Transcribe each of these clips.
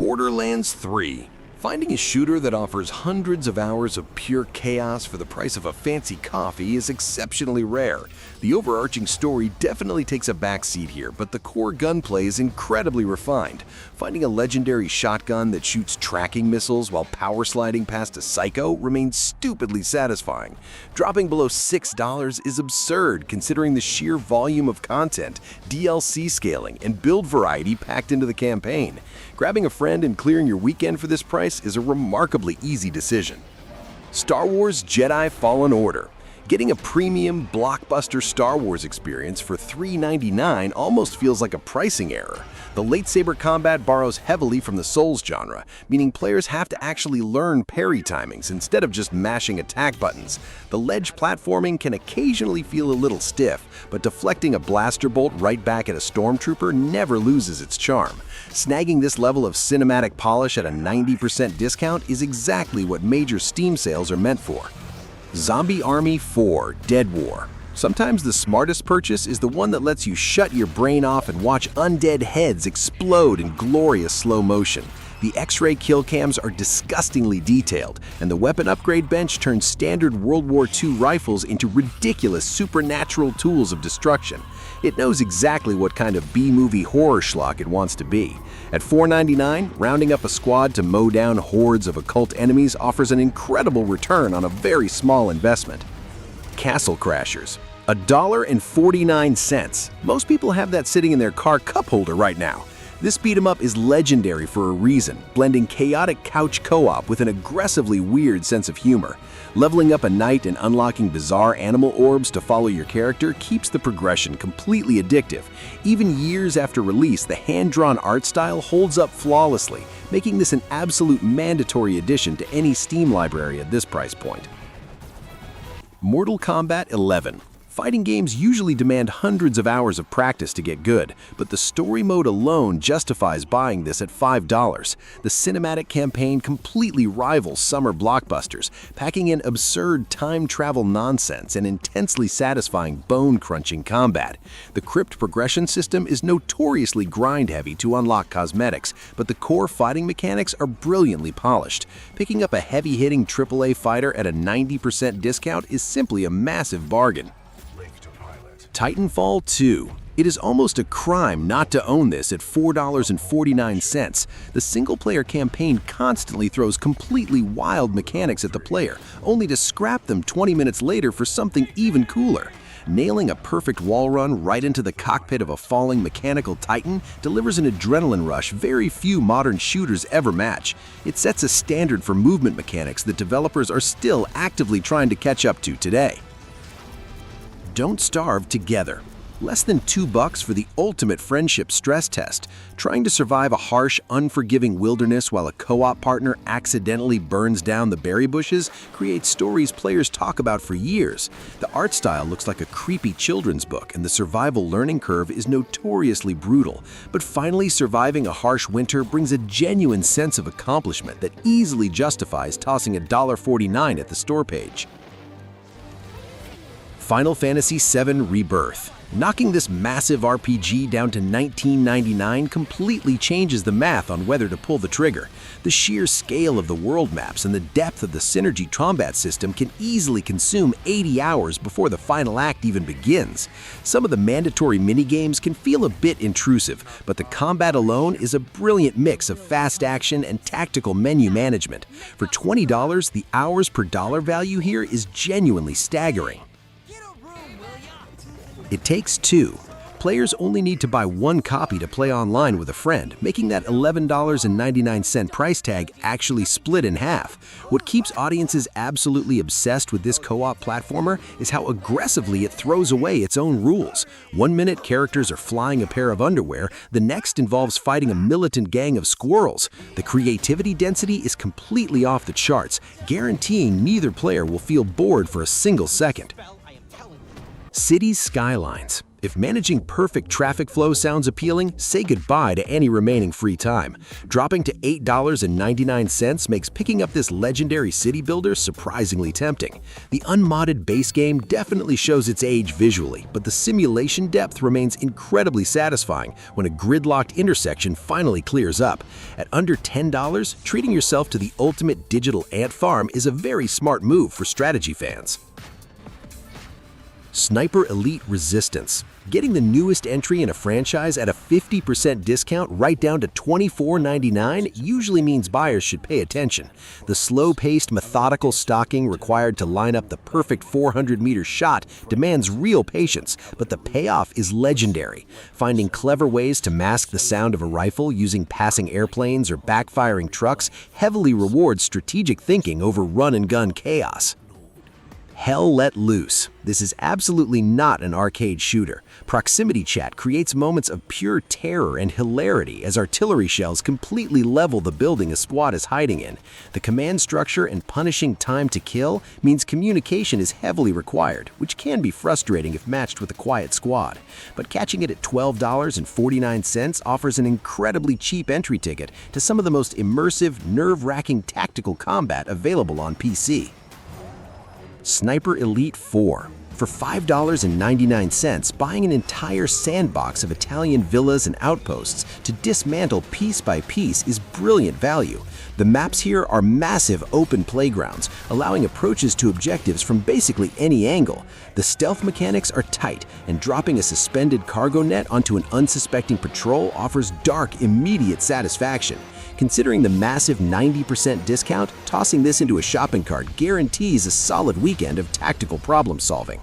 Borderlands 3. Finding a shooter that offers hundreds of hours of pure chaos for the price of a fancy coffee is exceptionally rare. The overarching story definitely takes a backseat here, but the core gunplay is incredibly refined. Finding a legendary shotgun that shoots tracking missiles while power sliding past a psycho remains stupidly satisfying. Dropping below $6 is absurd considering the sheer volume of content, DLC scaling, and build variety packed into the campaign. Grabbing a friend and clearing your weekend for this price is a remarkably easy decision. Star Wars Jedi Fallen Order. Getting a premium, blockbuster Star Wars experience for $3.99 almost feels like a pricing error. The lightsaber combat borrows heavily from the Souls genre, meaning players have to actually learn parry timings instead of just mashing attack buttons. The ledge platforming can occasionally feel a little stiff, but deflecting a blaster bolt right back at a stormtrooper never loses its charm. Snagging this level of cinematic polish at a 90% discount is exactly what major Steam sales are meant for. Zombie Army 4: Dead War. Sometimes the smartest purchase is the one that lets you shut your brain off and watch undead heads explode in glorious slow motion. The X-ray kill cams are disgustingly detailed, and the weapon upgrade bench turns standard World War II rifles into ridiculous supernatural tools of destruction. It knows exactly what kind of B-movie horror schlock it wants to be. At $4.99, rounding up a squad to mow down hordes of occult enemies offers an incredible return on a very small investment. Castle Crashers. $1.49. Most people have that sitting in their car cup holder right now. This beat-em-up is legendary for a reason, blending chaotic couch co-op with an aggressively weird sense of humor. Leveling up a knight and unlocking bizarre animal orbs to follow your character keeps the progression completely addictive. Even years after release, the hand-drawn art style holds up flawlessly, making this an absolute mandatory addition to any Steam library at this price point. Mortal Kombat 11. Fighting games usually demand hundreds of hours of practice to get good, but the story mode alone justifies buying this at $5. The cinematic campaign completely rivals summer blockbusters, packing in absurd time travel nonsense and intensely satisfying bone-crunching combat. The crypt progression system is notoriously grind-heavy to unlock cosmetics, but the core fighting mechanics are brilliantly polished. Picking up a heavy-hitting AAA fighter at a 90% discount is simply a massive bargain. Titanfall 2. It is almost a crime not to own this at $4.49. The single-player campaign constantly throws completely wild mechanics at the player, only to scrap them 20 minutes later for something even cooler. Nailing a perfect wall run right into the cockpit of a falling mechanical titan delivers an adrenaline rush very few modern shooters ever match. It sets a standard for movement mechanics that developers are still actively trying to catch up to today. Don't Starve Together. Less than $2 for the ultimate friendship stress test. Trying to survive a harsh, unforgiving wilderness while a co-op partner accidentally burns down the berry bushes creates stories players talk about for years. The art style looks like a creepy children's book, and the survival learning curve is notoriously brutal. But finally surviving a harsh winter brings a genuine sense of accomplishment that easily justifies tossing $1.49 at the store page. Final Fantasy VII Rebirth. Knocking this massive RPG down to $19.99 completely changes the math on whether to pull the trigger. The sheer scale of the world maps and the depth of the synergy combat system can easily consume 80 hours before the final act even begins. Some of the mandatory minigames can feel a bit intrusive, but the combat alone is a brilliant mix of fast action and tactical menu management. For $20, the hours per dollar value here is genuinely staggering. It Takes Two. Players only need to buy one copy to play online with a friend, making that $11.99 price tag actually split in half. What keeps audiences absolutely obsessed with this co-op platformer is how aggressively it throws away its own rules. 1 minute characters are flying a pair of underwear, the next involves fighting a militant gang of squirrels. The creativity density is completely off the charts, guaranteeing neither player will feel bored for a single second. Cities Skylines. If managing perfect traffic flow sounds appealing, say goodbye to any remaining free time. Dropping to $8.99 makes picking up this legendary city builder surprisingly tempting. The unmodded base game definitely shows its age visually, but the simulation depth remains incredibly satisfying when a gridlocked intersection finally clears up. At under $10, treating yourself to the ultimate digital ant farm is a very smart move for strategy fans. Sniper Elite Resistance. Getting the newest entry in a franchise at a 50% discount right down to $24.99 usually means buyers should pay attention. The slow-paced, methodical stalking required to line up the perfect 400-meter shot demands real patience, but the payoff is legendary. Finding clever ways to mask the sound of a rifle using passing airplanes or backfiring trucks heavily rewards strategic thinking over run-and-gun chaos. Hell Let Loose. This is absolutely not an arcade shooter. Proximity chat creates moments of pure terror and hilarity as artillery shells completely level the building a squad is hiding in. The command structure and punishing time to kill means communication is heavily required, which can be frustrating if matched with a quiet squad. But catching it at $12.49 offers an incredibly cheap entry ticket to some of the most immersive, nerve-wracking tactical combat available on PC. Sniper Elite 4. For $5.99, buying an entire sandbox of Italian villas and outposts to dismantle piece by piece is brilliant value. The maps here are massive open playgrounds, allowing approaches to objectives from basically any angle. The stealth mechanics are tight, and dropping a suspended cargo net onto an unsuspecting patrol offers dark, immediate satisfaction. Considering the massive 90% discount, tossing this into a shopping cart guarantees a solid weekend of tactical problem solving.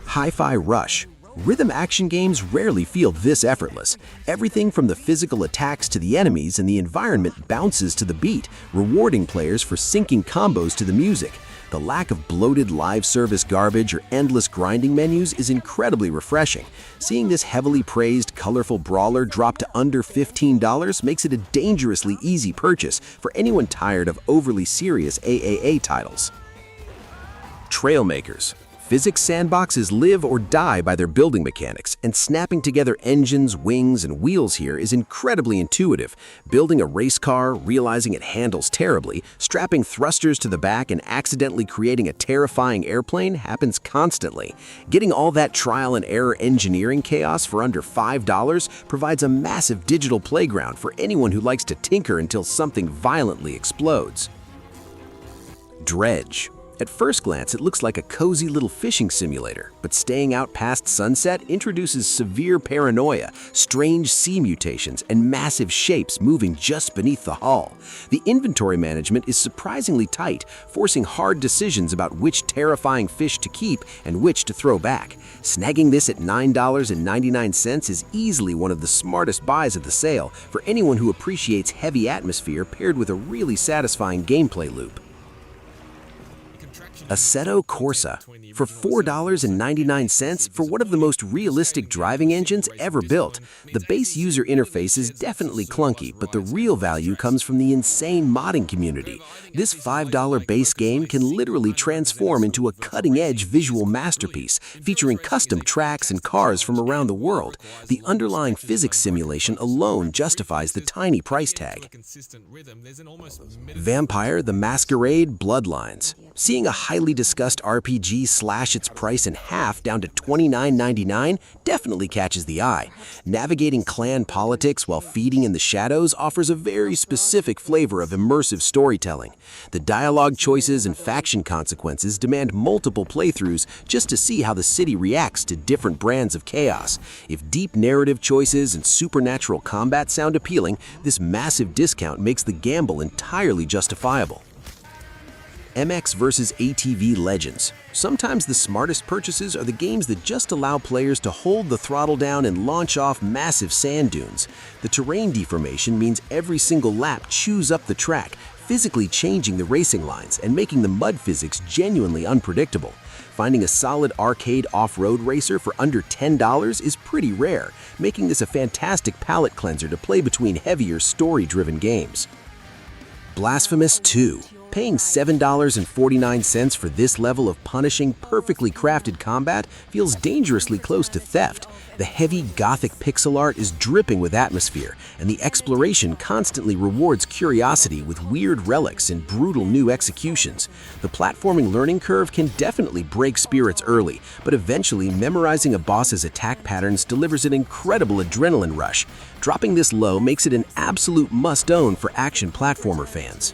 Hi-Fi Rush. Rhythm action games rarely feel this effortless. Everything from the physical attacks to the enemies and the environment bounces to the beat, rewarding players for syncing combos to the music. The lack of bloated live service garbage or endless grinding menus is incredibly refreshing. Seeing this heavily praised, colorful brawler drop to under $15 makes it a dangerously easy purchase for anyone tired of overly serious AAA titles. Trailmakers. Physics sandboxes live or die by their building mechanics, and snapping together engines, wings, and wheels here is incredibly intuitive. Building a race car, realizing it handles terribly, strapping thrusters to the back, and accidentally creating a terrifying airplane happens constantly. Getting all that trial and error engineering chaos for under $5 provides a massive digital playground for anyone who likes to tinker until something violently explodes. Dredge. At first glance, it looks like a cozy little fishing simulator, but staying out past sunset introduces severe paranoia, strange sea mutations, and massive shapes moving just beneath the hull. The inventory management is surprisingly tight, forcing hard decisions about which terrifying fish to keep and which to throw back. Snagging this at $9.99 is easily one of the smartest buys of the sale for anyone who appreciates heavy atmosphere paired with a really satisfying gameplay loop. Assetto Corsa. For $4.99 for one of the most realistic driving engines ever built. The base user interface is definitely clunky, but the real value comes from the insane modding community. This $5 base game can literally transform into a cutting-edge visual masterpiece, featuring custom tracks and cars from around the world. The underlying physics simulation alone justifies the tiny price tag. Vampire the Masquerade Bloodlines. Seeing a highly discussed RPG slash its price in half down to $29.99 definitely catches the eye. Navigating clan politics while feeding in the shadows offers a very specific flavor of immersive storytelling. The dialogue choices and faction consequences demand multiple playthroughs just to see how the city reacts to different brands of chaos. If deep narrative choices and supernatural combat sound appealing, this massive discount makes the gamble entirely justifiable. MX vs. ATV Legends. Sometimes the smartest purchases are the games that just allow players to hold the throttle down and launch off massive sand dunes. The terrain deformation means every single lap chews up the track, physically changing the racing lines and making the mud physics genuinely unpredictable. Finding a solid arcade off-road racer for under $10 is pretty rare, making this a fantastic palate cleanser to play between heavier story-driven games. Blasphemous 2. Paying $7.49 for this level of punishing, perfectly crafted combat feels dangerously close to theft. The heavy Gothic pixel art is dripping with atmosphere, and the exploration constantly rewards curiosity with weird relics and brutal new executions. The platforming learning curve can definitely break spirits early, but eventually memorizing a boss's attack patterns delivers an incredible adrenaline rush. Dropping this low makes it an absolute must-own for action platformer fans.